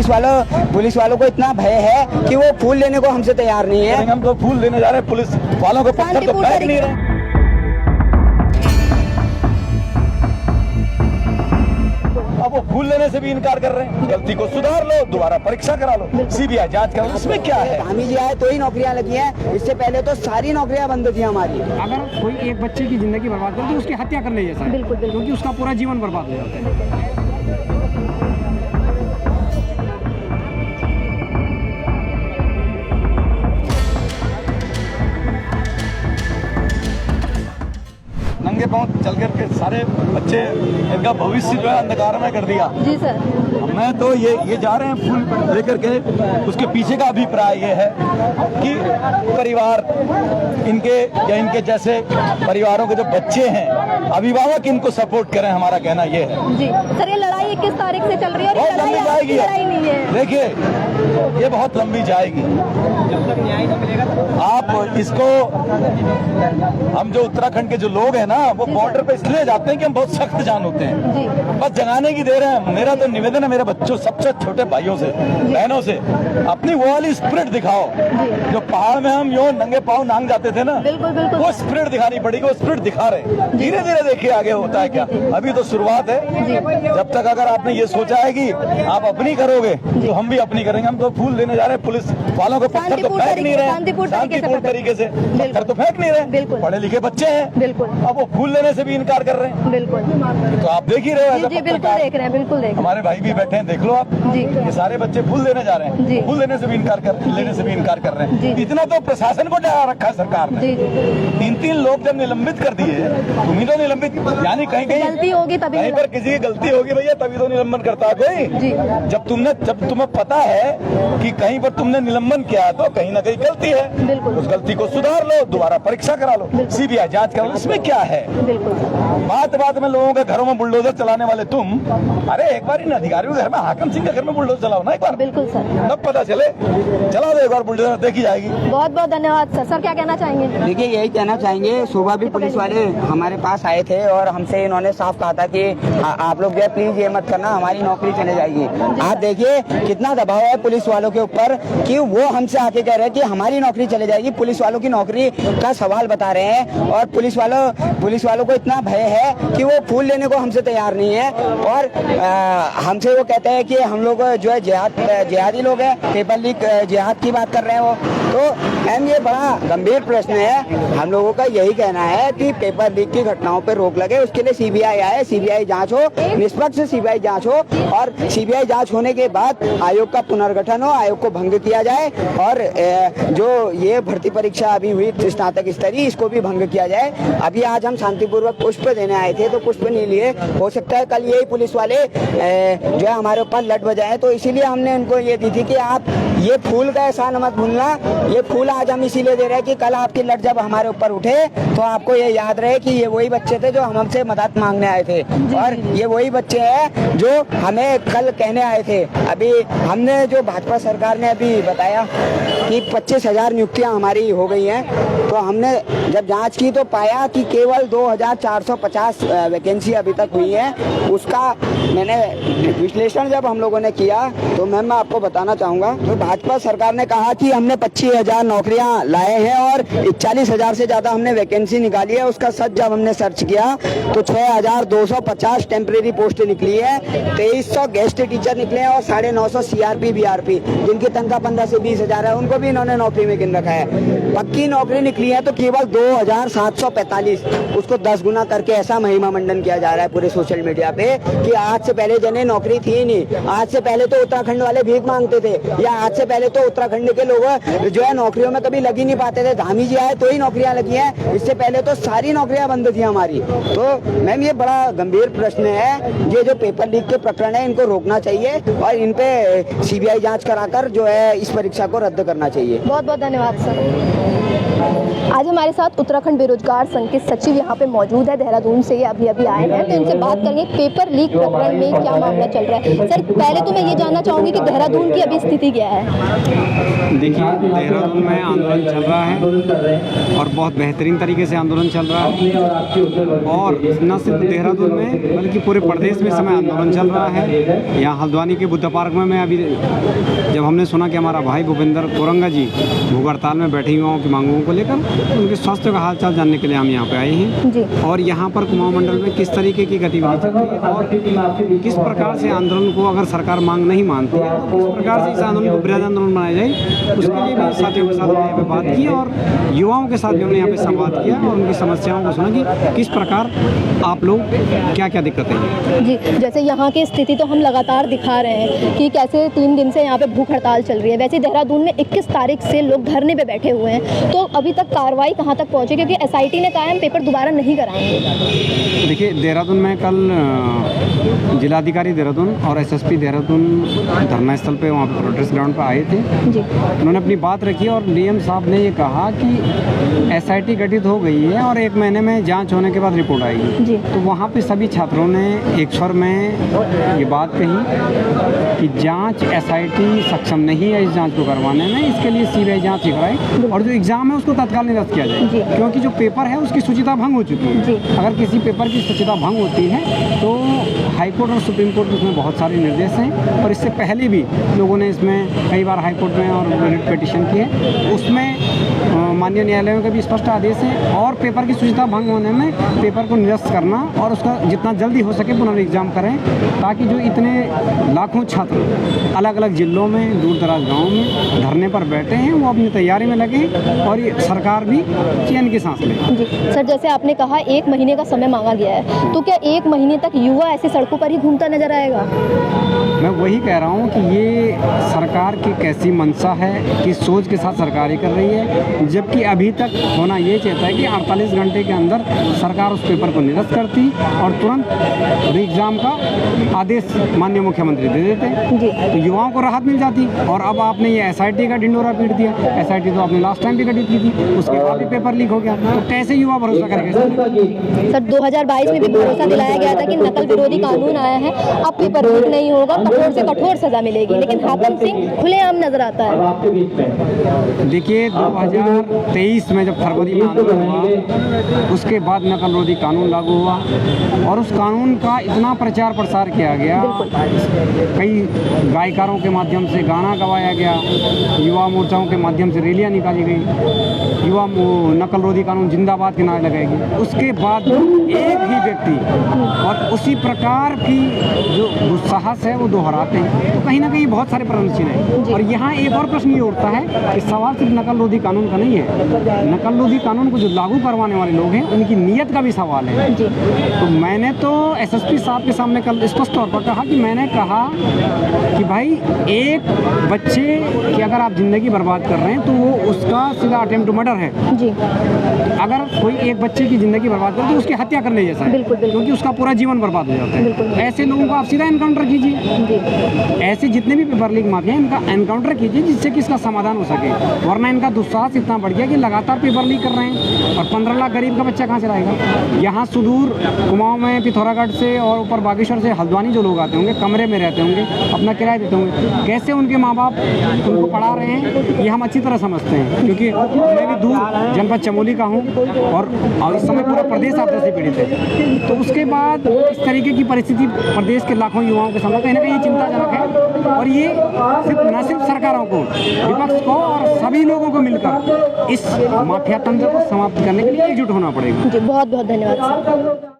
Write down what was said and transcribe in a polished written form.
Police वालों को इतना भय है कि वो फूल लेने को हमसे तैयार नहीं है। हम तो फूल लेने जा रहे हैं, पुलिस वालों को पत्थर तो फेंक नहीं रहे। अब वो फूल लेने से भी इनकार कर रहे हैं। गलती को सुधार लो, दोबारा परीक्षा करा लो, सीबीआई जांच करा लो, इसमें क्या है? धामी जी आए तो ही नौकरियां लगी हैं, इससे पहले तो सारी नौकरियां बंद थी हमारी। अगर कोई एक बच्चे की जिंदगी बर्बाद कर तो उसकी हत्या कर ले जैसा, बिल्कुल क्योंकि उसका पूरा जीवन बर्बाद हो जाता है। नंगे पांव चल करके सारे बच्चे, इनका भविष्य जो है अंधकार में कर दिया। जी सर। मैं तो ये जा रहे हैं फूल लेकर के। उसके पीछे का अभिप्राय ये है कि परिवार इनके या इनके जैसे परिवारों के जो बच्चे हैं, अभिभावक इनको सपोर्ट करें, हमारा कहना ये है। जी सर, ये लड़ाई 21 तारीख से चल रही है, बहुत लंबी जाएगी। लड़ाई नहीं है, देखिए ये बहुत लंबी जाएगी। जब तक न्याय न मिलेगा आप इसको, हम जो उत्तराखंड के जो लोग हैं ना, वो बॉर्डर पे इसलिए जाते हैं कि हम बहुत सख्त जान होते हैं, बस जगाने की देर है। मेरा तो निवेदन है मेरे बच्चों, सबसे छोटे भाइयों से बहनों से, अपनी वो वाली स्पिरिट दिखाओ जो पहाड़ में हम यूं नंगे पांव नांग जाते थे ना, वो स्पिरिट दिखानी पड़ेगी। वो स्पिरिट दिखा रहे, धीरे धीरे देखिए आगे होता है क्या। अभी तो शुरुआत है। जब तक अगर आपने ये सोचा है कि आप अपनी करोगे तो हम भी अपनी करेंगे। हम तो फूल लेने जा रहे हैं, पुलिस वालों को पत्थर तो फेंक नहीं रहे, शांतिपूर्ण तरीके से पत्थर तो फेंक नहीं रहे, पढ़े लिखे बच्चे हैं। बिल्कुल। अब वो फूल लेने से भी इनकार कर रहे हैं। बिल्कुल। तो आप देख ही रहे हो। जी बिल्कुल देख रहे हैं, बिल्कुल देख रहे हैं। हमारे भाई भी बैठे हैं, देख लो आप। ये सारे बच्चे फूल लेने जा रहे हैं, फूल लेने से भी इनकार कर रहे हैं। इतना तो प्रशासन को डरा रखा है सरकार ने। 3 लोग जब निलंबित कर दिए, तुम ही तो निलंबित, यानी कहीं गलती होगी तभी, कहीं पर किसी की गलती होगी भैया, तभी तो निलंबन करता है कोई। जब तुम्हें पता है कि कहीं पर तुमने निलंबन किया तो कहीं ना कहीं गलती है, उस गलती को सुधार लो, दोबारा परीक्षा करा लो, सीबीआई जांच करा लो, इसमें क्या है? बात में लोगों के घरों में बुलडोजर चलाने वाले तुम, अरे एक बार इन अधिकारियों के घर में, हाकिम सिंह के घर में बुलडोजर चलाओ ना एक बार। बिल्कुल सर, तब पता चले। चला दो एक बार बुलडोजर, देखी जाएगी। बहुत बहुत धन्यवाद सर। सर क्या कहना चाहेंगे? देखिए यही कहना चाहेंगे, सुबह भी पुलिस वाले हमारे पास आए थे और हमसे इन्होंने साफ कहा था कि आप लोग जो प्लीज ये मत करना, हमारी नौकरी चले जाएगी। आप देखिए कितना दबाव है पुलिस वालों के ऊपर कि वो हमसे आके कह रहे हैं कि हमारी नौकरी चले जाएगी। पुलिस वालों की नौकरी का सवाल बता रहे हैं और पुलिस वालों को इतना भय है कि वो फूल लेने को हमसे तैयार नहीं है। और हमसे वो कहते हैं कि हम लोग जो है जिहादी लोग हैं, पेपर लीक जिहाद की बात कर रहे हैं वो। तो मैम ये बड़ा गंभीर प्रश्न है। हम लोगों का यही कहना है कि पेपर लीक की घटनाओं पर रोक लगे, उसके लिए सीबीआई आए, सीबीआई जांच हो, निष्पक्ष सीबीआई जांच हो और सीबीआई जांच होने के बाद आयोग का पुनर्गठन हो, आयोग को भंग किया जाए और जो ये भर्ती परीक्षा अभी हुई स्नातक स्तरीय, इसको भी भंग किया जाए। अभी आज हम शांतिपूर्वक पुष्प देने आए थे तो पुष्प नहीं लिए, हो सकता है कल यही पुलिस वाले जो है हमारे ऊपर लट बजाए, तो इसीलिए हमने उनको ये दी थी कि आप ये फूल का एहसान मत भूलना। ये फूल आज हम इसीलिए दे रहे हैं कि कल आपकी लट जब हमारे ऊपर उठे तो आपको ये याद रहे कि ये वही बच्चे थे जो हमसे मदद मांगने आए थे और ये वही बच्चे हैं जो हमें कल कहने आए थे। अभी हमने जो भाजपा सरकार ने अभी बताया कि 25,000 नियुक्तियां हमारी हो गई हैं, तो हमने जब जांच की तो पाया कि केवल 2,450 वैकेंसी अभी तक हुई है। उसका मैंने विश्लेषण जब हम लोगों ने किया तो मैम मैं आपको बताना चाहूँगा, तो भाजपा सरकार ने कहा कि हमने 25,000 नौकरियां लाए हैं और 41,000 से ज़्यादा हमने वैकेंसी निकाली है। उसका सच जब हमने सर्च किया तो 6,250 टेम्परेरी पोस्ट निकली है, 2,300 गेस्ट टीचर निकले हैं और 950 CRP BRP जिनकी तनख्वाह 15 से 20,000 है, उनको भी इन्होंने नौकरी में गिन रखा है। पक्की नौकरी निकली है तो केवल 2,745, उसको 10 गुना करके ऐसा महिमा मंडन किया जा रहा है पूरे सोशल मीडिया पे कि आज से पहले जने नौकरी थी ही नहीं। आज से पहले तो उत्तराखंड वाले भीख मांगते थे, या आज से पहले तो उत्तराखंड के लोग जो है नौकरियों में कभी लगी नहीं पाते थे। धामी जी आए तो ही नौकरियां लगी हैं, इससे पहले तो सारी नौकरियां बंद थी हमारी। तो मैम ये बड़ा गंभीर प्रश्न है। ये जो पेपर लीक के प्रकरण है इनको रोकना चाहिए और इन पे सीबीआई जांच कराकर जो है इस परीक्षा को रद्द करना चाहिए। बहुत बहुत धन्यवाद सर। आज हमारे साथ उत्तराखंड बेरोजगार संघ के सचिव यहाँ पे मौजूद है, देहरादून से ये अभी अभी आए हैं, तो इनसे बात करेंगे पेपर लीक प्रकरण में क्या मामला चल रहा है। सर पहले तो मैं ये जानना चाहूँगी कि देहरादून की अभी स्थिति क्या है। देखिए, देहरादून में आंदोलन चल रहा है और बहुत बेहतरीन तरीके से आंदोलन चल रहा है, और न सिर्फ देहरादून में बल्कि पूरे प्रदेश में समय आंदोलन चल रहा है। यहाँ हल्द्वानी के बुद्ध पार्क में मैं अभी जब हमने सुना कि हमारा भाई भूपेंद्र कोरंगा जी भूख हड़ताल में बैठे युवाओं की मांगों को लेकर, उनके स्वास्थ्य का हालचाल जानने के लिए हम यहाँ पे आए हैं जी। और यहाँ पर कुमाऊं मंडल में किस तरीके की गतिविधि चल रही है और किस प्रकार से आंदोलन को अगर सरकार मांग नहीं मानती है तो किस प्रकार से इस आंदोलन को बृहद आंदोलन बनाया जाए, उसके लिए भी साथियों के साथ हमने यहाँ पे बात की और युवाओं के साथ भी हमने यहाँ पे संवाद किया और उनकी समस्याओं को सुना कि किस प्रकार आप लोग क्या क्या दिक्कतें हैं। जी, जैसे यहाँ की स्थिति तो हम लगातार दिखा रहे हैं कि कैसे 3 दिन से यहाँ पे भूख हड़ताल चल रही है। वैसे देहरादून में 21 तारीख से लोग धरने पे बैठे हुए हैं, तो अभी तक कार्रवाई कहाँ तक पहुँची, क्योंकि एसआईटी ने कहा है हम पेपर दोबारा नहीं कराएंगे। देखिए, देहरादून में कल जिलाधिकारी देहरादून और एसएसपी देहरादून धरना स्थल पे वहाँ पे प्रोटेस्ट ग्राउंड पे आए थे जी। उन्होंने अपनी बात रखी और डीएम साहब ने ये कहा कि एसआईटी गठित हो गई है और 1 महीने में जांच होने के बाद रिपोर्ट आएगी जी। तो वहाँ पे सभी छात्रों ने एक स्वर में ये बात कही कि जांच एसआईटी सक्षम नहीं है इस जांच को करवाने में, इसके लिए सीबीआई जांच कराए और जो एग्ज़ाम है उसको तत्काल निरस्त किया जाए, क्योंकि जो पेपर है उसकी शुचिता भंग हो चुकी है। अगर किसी पेपर की शुचिता भंग होती है तो हाईकोर्ट और सुप्रीम कोर्ट में उसमें बहुत सारे निर्देश हैं और इससे पहले भी लोगों ने इसमें कई बार हाईकोर्ट में और रिट पिटीशन की है, उसमें माननीय न्यायालयों का भी स्पष्ट आदेश है और पेपर की शुचिता भंग होने में पेपर को निरस्त करना और उसका जितना जल्दी हो सके पुनर्एग्जाम करें, ताकि जो इतने लाखों छात्र अलग अलग जिलों में दूर दराज गाँव में धरने पर बैठे हैं वो अपनी तैयारी में लगे और ये सरकार भी चैन की सांस ले। जी सर, जैसे आपने कहा 1 महीने का समय मांगा गया है, तो क्या 1 महीने तक युवा ऐसे सड़कों पर ही घूमता नजर आएगा? मैं वही कह रहा हूँ कि ये सरकार की कैसी मंशा है, किस सोच के साथ सरकार ये कर रही है, जबकि अभी तक होना ये चाहता है कि 48 घंटे के अंदर सरकार उस पेपर को निरस्त करती और तुरंत एग्ज़ाम का आदेश माननीय मुख्यमंत्री दे देते जी। तो युवाओं को राहत मिल जाती। और अब आपने ये एसआईटी का ढिंडोरा पीट दिया। एसआईटी तो आपने लास्ट टाइम भी गठित की थी, उसके बाद भी पेपर लीक हो गया, तो कैसे युवा भरोसा करेंगे? सर 2022 में भी भरोसा दिलाया गया था कि नकल विरोधी कानून आया है, अब पेपर लीक नहीं होगा, कठोर से कठोर सजा मिलेगी, लेकिन हाकम सिंह खुलेआम नजर आता है। देखिए, 2023 में जब फरवरी में आंदोलन हुआ उसके बाद नकल विरोधी कानून लागू हुआ और उस कानून का इतना प्रचार प्रसार किया गया, कई गायकारों के माध्यम से गाना गवाया गया, युवा मोर्चाओं के माध्यम से रैलियां निकाली गई, युवा नकल विरोधी कानून जिंदाबाद के नारे लगाए गए। उसके बाद एक ही व्यक्ति और उसी प्रकार की जो दुस्साहस है वो दोहराते हैं, तो कहीं ना कहीं बहुत सारे प्रश्न हैं। और यहाँ एक और प्रश्न ये उठता है कि सवाल सिर्फ नकल विरोधी कानून का नहीं है, नकल विरोधी कानून को जो लागू करवाने वाले लोग हैं उनकी नीयत का भी सवाल है। तो मैंने तो एसएसपी साहब के सामने कल स्पष्ट तौर पर कहा कि मैंने कहा कि भाई एक बच्चे की अगर आप ज़िंदगी बर्बाद कर रहे हैं तो वो उसका सीधा अटेम्प्ट टू मर्डर है जी। अगर कोई एक बच्चे की ज़िंदगी बर्बाद करे तो उसकी हत्या करने जैसा है, बिल्कुल, बिल्कुल। क्योंकि उसका पूरा जीवन बर्बाद हो जाता है। ऐसे लोगों को आप सीधा एनकाउंटर कीजिए, ऐसे जितने भी पेपर लीक माफिया इनका एनकाउंटर कीजिए जिससे कि इसका समाधान हो सके, वरना इनका दुस्साहस इतना बढ़ गया कि लगातार पेपर लीक कर रहे हैं और 15 लाख गरीब का बच्चा कहाँ से लाएगा। यहाँ सुदूर कुमाऊं में पिथौरागढ़ से और ऊपर बागेश्वर से हल्द्वानी जो लोग आते होंगे, कमरे में रहते होंगे, अपना किराया देते होंगे, कैसे उनके माँ बाप उनको पढ़ा रहे हैं ये हम अच्छी तरह समझते हैं, क्योंकि मैं भी दूर जनपद चमोली का हूँ और इस समय पूरा प्रदेश आपदा से पीड़ित है। तो उसके बाद इस तरीके की परिस्थिति प्रदेश के लाखों युवाओं के सामने कहीं ना कहीं चिंताजनक है और ये न सिर्फ सरकारों को, विपक्ष को और सभी लोगों को मिलकर इस माफिया तंत्र को समाप्त करने के लिए एकजुट होना पड़ेगा। जी, बहुत बहुत धन्यवाद सर।